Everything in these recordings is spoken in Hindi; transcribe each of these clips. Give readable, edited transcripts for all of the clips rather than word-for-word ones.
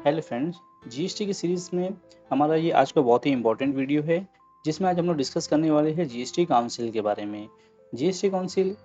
Hello friends. जीएसटी की सीरीज़ में हमारा ये आज का बहुत ही इम्पोर्टेंट वीडियो है, जिसमें आज हम लोग डिस्कस करने वाले हैं जीएसटी काउंसिल के बारे में। जीएसटी काउंसिल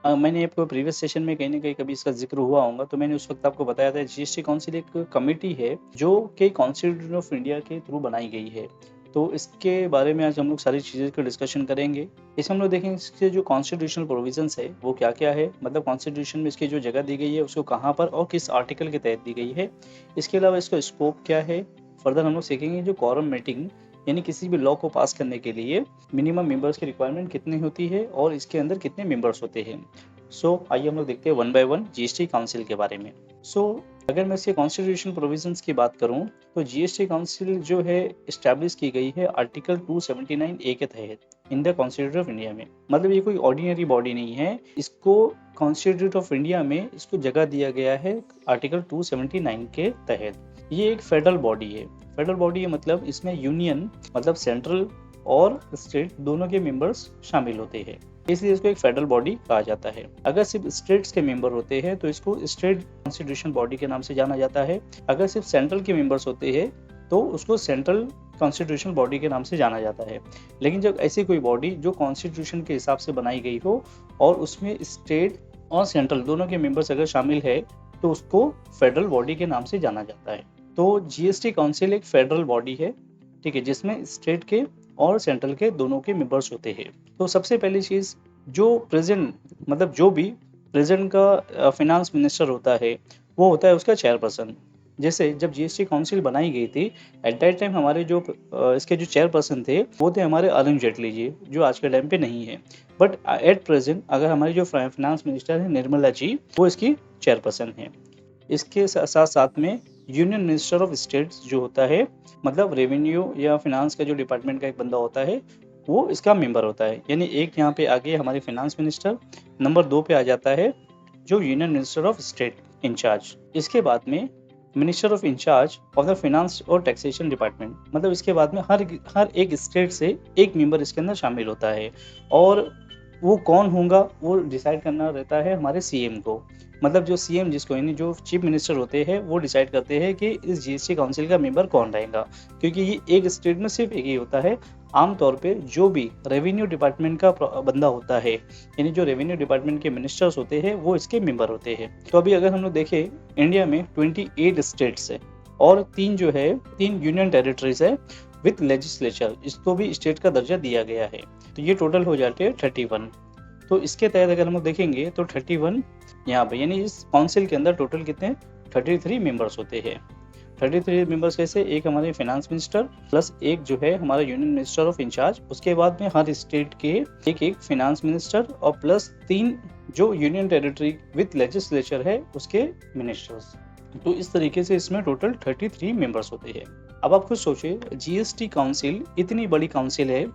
मैंने आपको प्रीवियस सेशन में कहीं न कहीं कभी इसका ज़िक्र हुआ होगा, तो मैंने उस वक्त आपको बताया था जीएसटी काउंसिल एक कमिटी है, जो कि कॉन्स्टिट्यूशन ऑफ इंडिया के थ्रू बनाई गई है। तो इसके बारे में आज हम लोग सारी चीज़ें का डिस्कशन करेंगे। इसमें हम लोग देखेंगे इसके जो कॉन्स्टिट्यूशनल प्रोविजंस है, वो क्या-क्या है, मतलब कॉन्स्टिट्यूशन में इसकी जो जगह दी गई है, उसको कहाँ पर और किस आर्टिकल के तहत दी गई है। इसके अलावा इसका स्कोप क्या है। फर्दर हम लोग सीखेंगे जो क्वोरम मीटिंग यानी किसी भी लॉ को पास करने के लिए मिनिमम मेंबर्स की रिक्वायरमेंट कितनी होती है और इसके अंदर कितने मेंबर्स होते हैं। आइए हम लोग देखते हैं one by one GST council के बारे में। अगर मैं इसके कॉन्स्टिट्यूशन प्रोविजंस की बात करूं, तो जीएसटी काउंसिल जो है इस्टेब्लिश की गई है आर्टिकल 279 ए के तहत in the constitution of India में। मतलब ये कोई ऑर्डिनरी बॉडी नहीं है, इसको कॉन्स्टिट्यूशन ऑफ इंडिया में इसको जगह दिया गया है आर्टिकल 279 के तहत। ये एक फेडरल बॉडी है। फेडरल बॉडी है मतलब इसमें यूनियन मतलब सेंट्रल और स्टेट दोनों के मेंबर्स शामिल होते हैं, इसलिए इसको एक फेडरल बॉडी कहा जाता है। अगर सिर्फ स्टेट्स के मेंबर होते हैं तो इसको स्टेट कॉन्स्टिट्यूशन बॉडी के नाम से जाना जाता है। अगर सिर्फ सेंट्रल के मेंबर्स होते हैं तो उसको सेंट्रल कॉन्स्टिट्यूशन बॉडी के नाम से जाना जाता है। लेकिन जब ऐसी कोई बॉडी जो कॉन्स्टिट्यूशन के हिसाब से बनाई गई हो और उसमें स्टेट और सेंट्रल दोनों के मेंबर्स अगर शामिल है तो उसको फेडरल बॉडी के नाम से जाना जाता है। तो जीएसटी काउंसिल एक फेडरल बॉडी है, ठीक है, जिसमें स्टेट के और सेंट्रल के दोनों के मेंबर्स होते हैं। तो सबसे पहली चीज जो प्रेजेंट मतलब जो भी प्रेजेंट का फिनांस मिनिस्टर होता है वो होता है उसका चेयरपर्सन। जैसे जब जीएसटी काउंसिल बनाई गई थी एट दैट टाइम हमारे जो इसके जो चेयरपर्सन थे वो थे हमारे अरुण जेटली जी, जो आज के टाइम पे नहीं है। बट एट प्रेजेंट अगर हमारी जो फाइनेंस मिनिस्टर है निर्मला जी, वो इसकी चेयरपर्सन है। इसके साथ साथ में यूनियन मिनिस्टर ऑफ स्टेट्स जो होता है, मतलब रेवेन्यू या फिनांस का जो डिपार्टमेंट का एक बंदा होता है, वो इसका मेंबर होता है। यानी एक यहाँ पे आगे हमारे फाइनेंस मिनिस्टर, नंबर 2 पे आ जाता है जो union minister of state in-charge. इसके बाद में minister of in-charge of the finance और टैक्सेशन डिपार्टमेंट, मतलब इसके बाद में हर एक स्टेट से एक मेंबर इसके अंदर शामिल होता है और वो कौन होगा वो डिसाइड करना रहता है हमारे सीएम को। मतलब जो सीएम जिसको यानी जो चीफ मिनिस्टर होते हैं वो डिसाइड करते हैं कि इस जीएसटी काउंसिल का मेंबर कौन रहेगा, क्योंकि ये एक स्टेट में सिर्फ एक ही होता है। आमतौर पे जो भी रेवेन्यू डिपार्टमेंट का बंदा होता है, यानी जो रेवेन्यू डिपार्टमेंट के मिनिस्टर्स होते हैं वो इसके मेंबर होते हैं। तो अभी अगर हम लोग देखें इंडिया में 28 स्टेट्स है और तीन यूनियन टेरिटरीज है विथ लेजिस्लेचर, इसको भी स्टेट का दर्जा दिया गया है। तो ये टोटल हो जाते हैं 31। तो इसके तहत अगर हम लोग देखेंगे तो 31 यहाँ पे, यानी इस काउंसिल के अंदर टोटल कितने 33 मेंबर्स होते हैं। 33 मेंबर्स कैसे, एक हमारे फाइनेंस मिनिस्टर प्लस एक जो है हमारा यूनियन मिनिस्टर ऑफ इंचार्ज, उसके बाद में हर स्टेट के एक फाइनेंस मिनिस्टर और प्लस 3 जो यूनियन टेरिटरी विथ लेजिस्लेचर है उसके मिनिस्टर्स। तो इस तरीके से इसमें टोटल 33 मेंबर्स होते हैं। अब आप खुद सोचिए, जीएसटी काउंसिल इतनी बड़ी काउंसिल है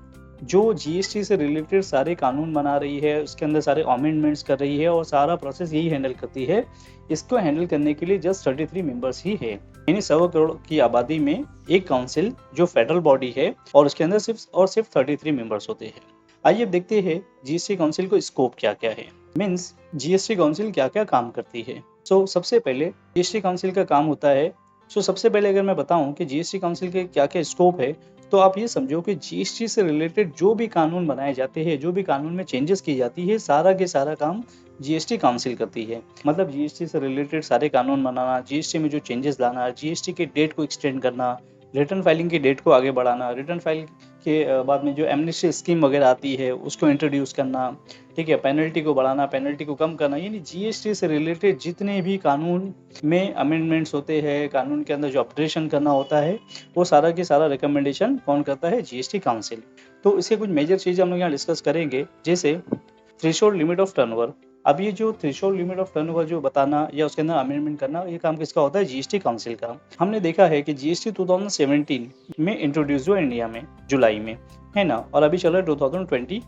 जो जीएसटी से रिलेटेड सारे कानून बना रही है, उसके अंदर सारे अमेंडमेंट्स कर रही है और सारा प्रोसेस यही हैंडल करती है। इसको हैंडल करने के लिए जस्ट 33 मेंबर्स ही है, यानी 100 करोड़ की आबादी में एक काउंसिल जो फेडरल बॉडी है और उसके अंदर सिर्फ 33 मेंबर्स होते हैं। आइए अब देखते हैं जीएसटी काउंसिल को स्कोप क्या क्या है, मीन्स जीएसटी काउंसिल क्या क्या काम करती है। सबसे पहले जीएसटी काउंसिल का काम होता है, सबसे पहले अगर मैं बताऊं कि जीएसटी काउंसिल के क्या क्या स्कोप है, तो आप ये समझो कि जीएसटी से रिलेटेड जो भी कानून बनाए जाते हैं, जो भी कानून में चेंजेस की जाती है, सारा के सारा काम जीएसटी काउंसिल करती है। मतलब जीएसटी से रिलेटेड सारे कानून बनाना, जीएसटी में जो चेंजेस लाना, जीएसटी के डेट को एक्सटेंड करना, रिटर्न फाइलिंग की डेट को आगे बढ़ाना, रिटर्न फाइल के बाद में जो एमनेस्टी स्कीम वगैरह आती है उसको इंट्रोड्यूस करना, ठीक है, पेनल्टी को बढ़ाना, पेनल्टी को कम करना, यानी जीएसटी से रिलेटेड जितने भी कानून में अमेंडमेंट्स होते हैं, कानून के अंदर जो अपडेशन करना होता है, वो सारा के सारा रिकमेंडेशन कौन करता है, जीएसटी काउंसिल। तो इसके कुछ मेजर चीज़ें हम लोग यहाँ डिस्कस करेंगे, जैसे थ्रेशोल्ड लिमिट ऑफ टर्नओवर। अब ये जो थ्रेशोल्ड लिमिट ऑफ टर्नओवर जो बताना या उसके अंदर अमेंडमेंट करना, ये काम किसका होता है, जीएसटी काउंसिल का। हमने देखा है कि जीएसटी 2017 में इंट्रोड्यूस हुआ इंडिया में जुलाई में, है ना, और अभी चल रहा है 2021।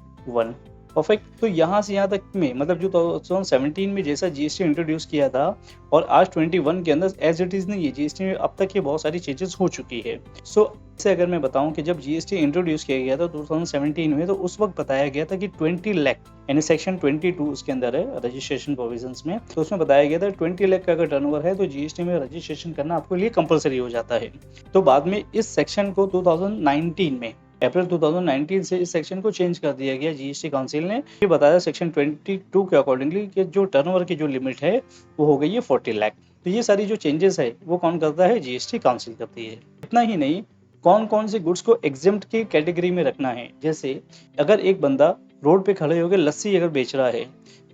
परफेक्ट। तो यहाँ से यहाँ तक में मतलब जो 2017 में जैसा जीएसटी इंट्रोड्यूस किया था और आज 21 के अंदर एज इट इज नहीं है, जीएसटी में अब तक ये बहुत सारी चेंजेस हो चुकी है। सो से अगर मैं बताऊं कि जब जीएसटी इंट्रोड्यूस किया गया था 2017 में, तो उस वक्त बताया गया था कि 20 लाख, यानी सेक्शन 22 उसके अंदर है रजिस्ट्रेशन प्रोविजंस में, तो उसमें बताया गया था 20 लाख का अगर टर्नओवर है तो जीएसटी में रजिस्ट्रेशन करना आपके लिए कंपलसरी हो जाता है। तो बाद में इस सेक्शन को 2019 में, अप्रैल 2019 से इस सेक्शन को चेंज कर दिया गया जीएसटी काउंसिल ने। ये बताया सेक्शन 22 के अकॉर्डिंगली कि जो टर्नओवर की जो लिमिट है वो हो गई है 40 लाख। तो ये सारी जो चेंजेस है वो कौन करता है, जीएसटी काउंसिल करती है। इतना ही नहीं, कौन कौन से गुड्स को एग्जेम्प्ट की कैटेगरी में रखना है, जैसे अगर एक बंदा रोड पे खड़े होकर लस्सी अगर बेच रहा है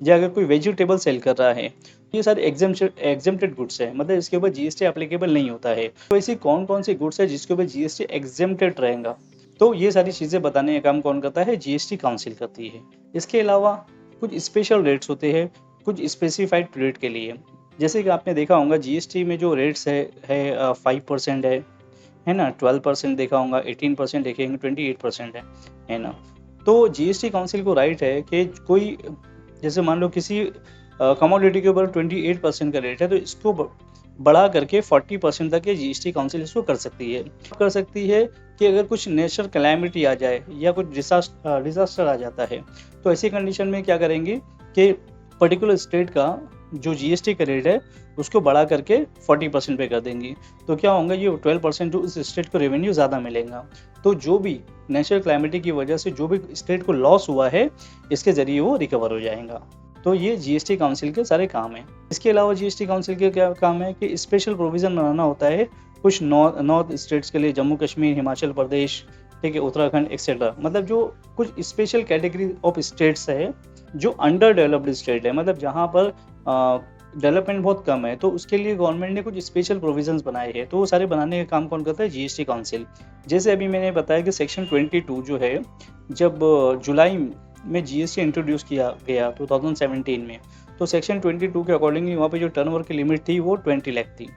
या अगर कोई वेजिटेबल सेल कर रहा है, ये सारे एग्जेम्प्टेड गुड्स है, मतलब इसके ऊपर जीएसटी एप्लीकेबल नहीं होता है। तो ऐसी कौन कौन सी गुड्स है जिसके ऊपर जीएसटी एग्जेम्प्टेड रहेगा, तो ये सारी चीज़ें बताने का काम कौन करता है, जीएसटी काउंसिल करती है। इसके अलावा कुछ स्पेशल रेट्स होते हैं कुछ स्पेसिफाइड रेट के लिए, जैसे कि आपने देखा होगा जीएसटी में जो रेट्स है 5% है ना, 12% देखा होगा, 18% देखेंगे, 28% है ना। तो जीएसटी काउंसिल को राइट है कि कोई, जैसे मान लो किसी कमोडिटी के ऊपर 28% का रेट है, तो इसको बढ़ा करके 40% तक ये जीएसटी काउंसिल इसको कर सकती है कि अगर कुछ नेचुरल कैलामिटी आ जाए या कुछ डिजास्टर आ जाता है, तो ऐसी कंडीशन में क्या करेंगे कि पर्टिकुलर स्टेट का जो जीएसटी का रेट है उसको बढ़ा करके 40% पे कर देंगी। तो क्या होगा, ये 12% जो उस स्टेट को रेवेन्यू ज़्यादा मिलेगा। तो जो भी नेचुरल कैलामिटी की वजह से जो भी स्टेट को लॉस हुआ है, इसके ज़रिए वो रिकवर हो जाएगा। तो ये जीएसटी काउंसिल के सारे काम हैं। इसके अलावा जीएसटी काउंसिल के क्या काम है कि स्पेशल प्रोविज़न बनाना होता है कुछ नॉर्थ स्टेट्स के लिए, जम्मू कश्मीर, हिमाचल प्रदेश, ठीक है, उत्तराखंड एक्सेट्रा, मतलब जो कुछ स्पेशल कैटेगरी ऑफ स्टेट्स है जो अंडर डेवलप्ड स्टेट है, मतलब जहाँ पर डेवलपमेंट बहुत कम है, तो उसके लिए गवर्नमेंट ने कुछ स्पेशल प्रोविजंस बनाए हैं। तो वो सारे बनाने का काम कौन करता है, जीएसटी काउंसिल। जैसे अभी मैंने बताया कि सेक्शन 22 जो है, जब जुलाई में जीएसटी इंट्रोड्यूस किया गया 2017 में, तो सेक्शन 22 के अकॉर्डिंगली वहाँ पे जो टर्नओवर की लिमिट थी वो 20 लाख थी,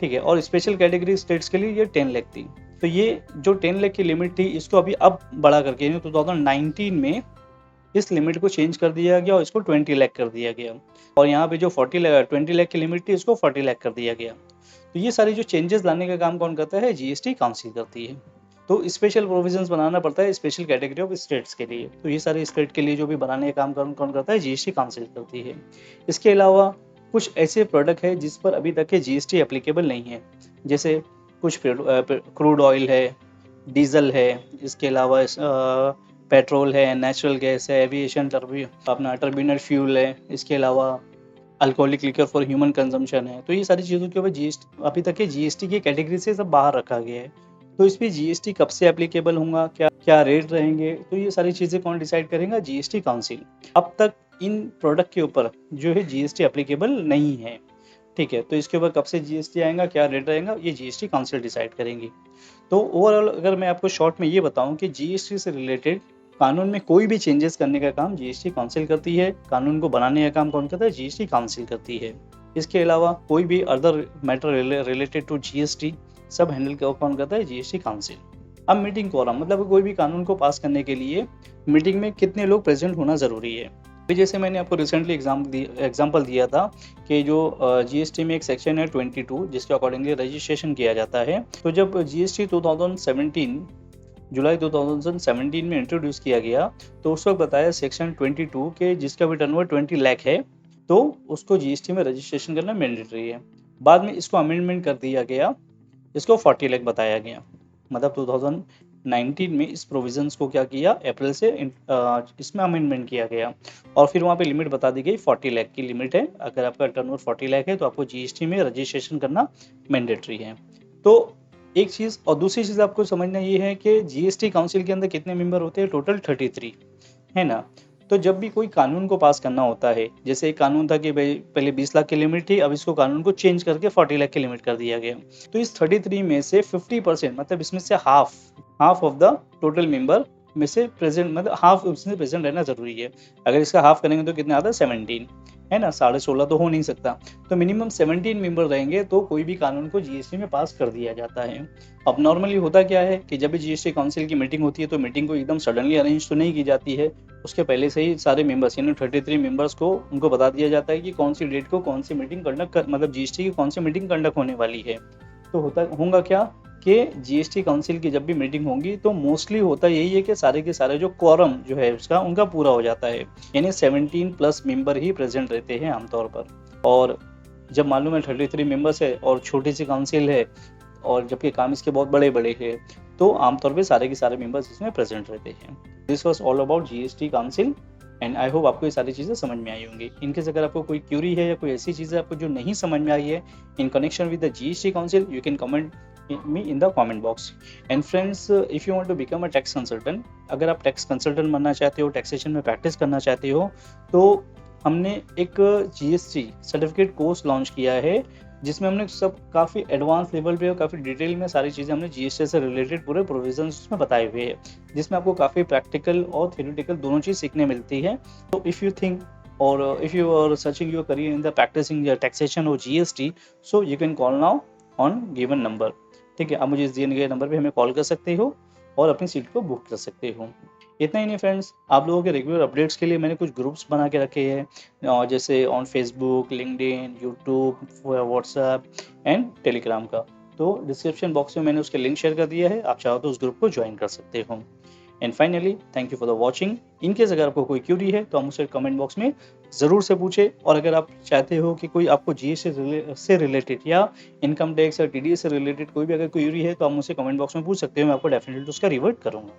ठीक है, और स्पेशल कैटेगरी स्टेट्स के लिए ये 10 लाख थी। तो ये जो 10 लाख की लिमिट थी, इसको अभी अब बढ़ा करके 2019 में इस लिमिट को चेंज कर दिया गया और इसको 20 लाख कर दिया गया, और यहाँ पे जो 20 लाख की लिमिट थी इसको 40 लाख कर दिया गया। तो ये सारी जो चेंजेस लाने का काम कौन करता है, जीएसटी काउंसिल करती है। तो स्पेशल प्रोविजंस बनाना पड़ता है स्पेशल कैटेगरी ऑफ स्टेट्स के लिए, तो ये सारे स्टेट के लिए जो भी बनाने का काम कौन करता है, जीएसटी काउंसिल करती है। इसके अलावा कुछ ऐसे प्रोडक्ट है जिस पर अभी तक के जीएसटी एप्लीकेबल नहीं है, जैसे कुछ क्रूड ऑयल है, डीजल है, इसके अलावा पेट्रोल है, नेचुरल गैस है, एविएशन अपना टर्बिनल फ्यूल है, इसके अलावा alcoholic liquor for human consumption है। तो ये सारी चीज़ों के ऊपर जीएसटी अभी तक के जीएसटी की कैटेगरी से सब बाहर रखा गया है। तो इस पर जीएसटी कब से एप्लीकेबल होगा, क्या क्या रेट रहेंगे, तो ये सारी चीज़ें कौन डिसाइड करेगा, जीएसटी काउंसिल। अब तक इन प्रोडक्ट के ऊपर जो है जीएसटी एप्लीकेबल नहीं है, ठीक है, तो इसके ऊपर कब से जीएसटी आएगा, क्या रेट रहेगा, ये जीएसटी काउंसिल डिसाइड करेंगी। तो ओवरऑल अगर मैं आपको शॉर्ट में ये बताऊं कि जीएसटी से रिलेटेड कानून में कोई भी चेंजेस करने का काम जीएसटी काउंसिल करती है, कानून को बनाने का काम कौन करता है, जीएसटी काउंसिल करती है। इसके अलावा कोई भी other matter related to GST सब हैंडल कौन करता है, जीएसटी काउंसिल। अब मीटिंग कोरम, मतलब कोई भी कानून को पास करने के लिए मीटिंग में कितने लोग प्रेजेंट होना जरूरी है। अभी जैसे मैंने आपको रिसेंटली एग्जाम्पल दिया था कि जो जीएसटी में एक सेक्शन है 22 जिसके अकॉर्डिंगली रजिस्ट्रेशन किया जाता है। तो जब जीएसटी 2017 जुलाई 2017 में इंट्रोड्यूस किया गया, तो उस वक्त बताया सेक्शन 22 के जिसका भी टर्नओवर 20 लाख है तो उसको जीएसटी में रजिस्ट्रेशन करना मैंडेटरी है। बाद में इसको अमेंडमेंट कर दिया गया, इसको 40 लाख बताया गया। मतलब 2019 में इस प्रोविजंस को क्या किया, अप्रैल से इसमें अमेंडमेंट किया गया, और फिर वहाँ पे लिमिट बता दी गई 40 लाख की लिमिट है। अगर आपका टर्नओवर 40 लाख है तो आपको जीएसटी में रजिस्ट्रेशन करना मैंडेटरी है। तो एक चीज़, और दूसरी चीज़ आपको समझना ये है कि जीएसटी काउंसिल के अंदर कितने मेंबर होते हैं, टोटल 33 है ना। तो जब भी कोई कानून को पास करना होता है, जैसे एक कानून था कि भाई पहले 20 लाख की लिमिट थी, अब इसको कानून को चेंज करके 40 लाख की लिमिट कर दिया गया, तो इस 33 में से 50% मतलब इसमें से half of the total member में से प्रेजेंट मतलब हाफ उसमें प्रेजेंट रहना जरूरी है। अगर इसका हाफ करेंगे तो कितना आता है 17, है ना, 16.5 तो हो नहीं सकता। तो मिनिमम 17 मेंबर रहेंगे तो कोई भी कानून को जीएसटी में पास कर दिया जाता है। अब नॉर्मली होता क्या है कि जब भी जीएसटी काउंसिल की मीटिंग होती है तो मीटिंग को एकदम सडनली अरेंज तो नहीं की जाती है। उसके पहले से ही सारे मेंबर्स यानी 33 मेंबर्स को उनको बता दिया जाता है कि कौन सी डेट को कौन सी मीटिंग कंडक्ट कर मतलब जीएसटी की कौन सी मीटिंग कंडक्ट होने वाली है। तो होगा क्या कि जीएसटी काउंसिल की जब भी मीटिंग होगी तो मोस्टली होता यही है कि सारे के सारे जो क्वारम जो है उसका उनका पूरा हो जाता है, यानी 17+ मेंबर ही प्रेजेंट रहते हैं आमतौर पर। और जब मालूम है 33 मेंबर्स है और छोटी सी काउंसिल है और जबकि काम इसके बहुत बड़े बड़े हैं, तो आमतौर पे सारे के सारे मेंबर्स इसमें प्रेजेंट रहते हैं। This was all about GST council and I hope आपको ये सारी चीज़ें समझ में आई होंगी। इनकेस अगर आपको कोई क्यूरी है या कोई ऐसी चीज़ें आपको जो नहीं समझ में आई है in connection with the GST council, you can comment me in the comment box. And friends, if you want to become a tax consultant, अगर आप टैक्स कंसल्टेंट बनना चाहते हो, टैक्सेशन में प्रैक्टिस करना चाहते हो, तो हमने एक जीएसटी सर्टिफिकेट कोर्स लॉन्च किया है जिसमें हमने सब काफ़ी एडवांस लेवल पे और काफ़ी डिटेल में सारी चीज़ें हमने जीएसटी से रिलेटेड पूरे प्रोविजंस उसमें बताए हुए हैं, जिसमें आपको काफ़ी प्रैक्टिकल और थ्योरेटिकल दोनों चीज़ सीखने मिलती है। तो if you think or if you are searching your career in the practicing taxation or GST, so you can call now on given number। ठीक है, आप मुझे इस दिए गए नंबर पे हमें कॉल कर सकते हो और अपनी सीट को बुक कर सकते हो। इतना ही नहीं फ्रेंड्स, आप लोगों के रेगुलर अपडेट्स के लिए मैंने कुछ ग्रुप्स बना के रखे हैं, जैसे on Facebook, LinkedIn, YouTube, WhatsApp and Telegram का। तो डिस्क्रिप्शन बॉक्स में मैंने उसके लिंक शेयर कर दिया है, आप चाहो तो उस ग्रुप को ज्वाइन कर सकते हो। And finally thank you for the watching. In case अगर आपको कोई क्यूरी है तो आप मुझसे कमेंट बॉक्स में ज़रूर से पूछे, और अगर आप चाहते हो कि कोई आपको जीएसटी से रिलेटेड या इनकम टैक्स या टीडीएस से रिलेटेड कोई भी अगर क्यूरी है तो आप मुझसे कमेंट बॉक्स में पूछ सकते हो, मैं आपको डेफिनेटली उसका रिवर्ट करूँगा।